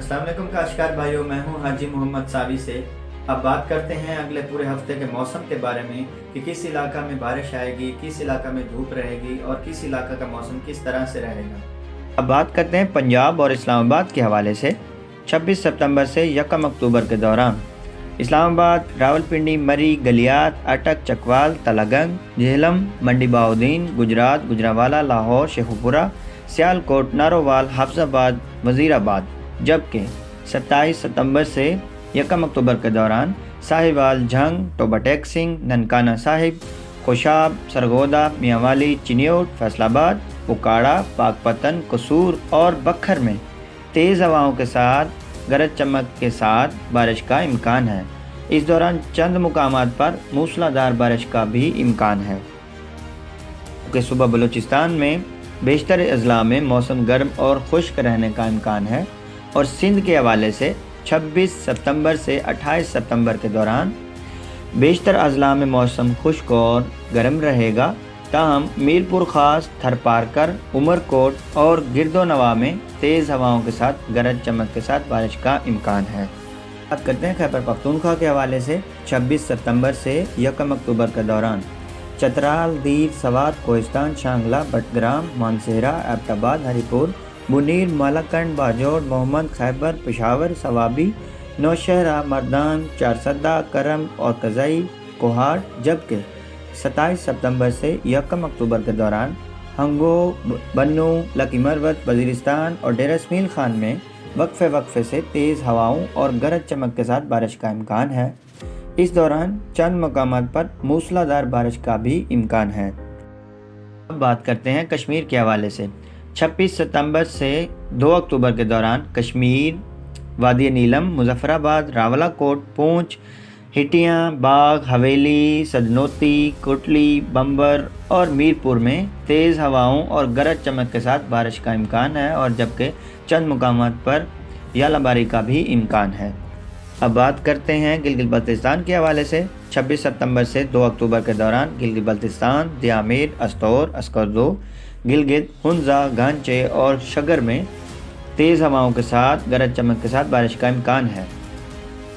السلام علیکم کاشتکار بھائیوں، میں ہوں حاجی محمد ساوی سے۔ اب بات کرتے ہیں اگلے پورے ہفتے کے موسم کے بارے میں کہ کس علاقہ میں بارش آئے گی، کس علاقہ میں دھوپ رہے گی اور کس علاقہ کا موسم کس طرح سے رہے گا۔ اب بات کرتے ہیں پنجاب اور اسلام آباد کے حوالے سے۔ 26 ستمبر سے 1 اکتوبر کے دوران اسلام آباد، راولپنڈی، مری، گلیات، اٹک، چکوال، تلگنگ، جہلم، منڈی بہاؤدین، گجرات، گجرانوالہ، لاہور، شیخوپورہ، سیالکوٹ، نارووال، حفظ آباد، وزیر آباد، جبکہ 27 ستمبر سے 1 اکتوبر کے دوران ساہیوال، جھنگ، ٹوبا ٹیک سنگھ، ننکانہ صاحب، خوشاب، سرگودا، میانوالی، چنیوٹ، فیصل آباد، پکاڑا، پاکپتن، قصور اور بکھر میں تیز ہواؤں کے ساتھ گرج چمک کے ساتھ بارش کا امکان ہے۔ اس دوران چند مقامات پر موسلادھار بارش کا بھی امکان ہے۔ کہ صبح بلوچستان میں بیشتر اضلاع میں موسم گرم اور خشک رہنے کا امکان ہے، اور سندھ کے حوالے سے 26 ستمبر سے 28 ستمبر کے دوران بیشتر اضلاع میں موسم خشک اور گرم رہے گا، تاہم میرپور خاص، تھرپارکر، عمرکوٹ اور گرد و نواح میں تیز ہواؤں کے ساتھ گرج چمک کے ساتھ بارش کا امکان ہے۔ بات کرتے ہیں خیبر پختونخوا کے حوالے سے۔ 26 ستمبر سے 1 اکتوبر کے دوران چترال، دیر، سوات، کوہستان، شانگلہ، بٹگرام، مانسہرہ، ایبٹ آباد، ہری پور، منیر، مالاکنڈ، باجوڑ، محمد، خیبر، پشاور، صوابی، نوشہرہ، مردان، چارسدہ، کرم اور کزئی، کوہاٹ، جبکہ 27 ستمبر سے 1 اکتوبر کے دوران ہنگو، بنو، لکی مروت، وزیرستان اور ڈیرہ اسمیل خان میں وقفے سے تیز ہواؤں اور گرج چمک کے ساتھ بارش کا امکان ہے۔ اس دوران چند مقامات پر موسلادھار بارش کا بھی امکان ہے۔ اب بات کرتے ہیں کشمیر کے حوالے سے۔ 26 ستمبر سے 2 اکتوبر کے دوران کشمیر، وادی نیلم، مظفر آباد، راولہ کوٹ، پونچھ، ہٹیاں، باغ، حویلی، سدنوتی، کوٹلی، بمبر اور میرپور میں تیز ہواؤں اور گرج چمک کے ساتھ بارش کا امکان ہے، اور جبکہ چند مقامات پر ژالہ باری کا بھی امکان ہے۔ اب بات کرتے ہیں گلگت بلتستان کے حوالے سے۔ 26 ستمبر سے 2 اکتوبر کے دوران گلگت بلتستان، دیامیر، استور، اسکردو، گلگت، ہنزا، گانچے اور شگر میں تیز ہواؤں کے ساتھ گرج چمک کے ساتھ بارش کا امکان ہے۔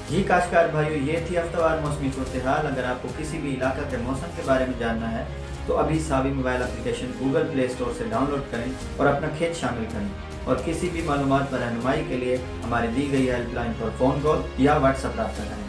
جی کاشتکار بھائیو، یہ تھی ہفتہ وار موسمی صورتحال۔ اگر آپ کو کسی بھی علاقہ کے موسم کے بارے میں جاننا ہے تو ابھی ساوی mobile application Google Play Store سے ڈاؤن لوڈ کریں اور اپنا کھیت شامل کریں، اور کسی بھی معلومات پر رہنمائی کے لیے ہماری دی گئی ہیلپ لائن پر فون کال یا واٹس ایپ رابطہ کریں۔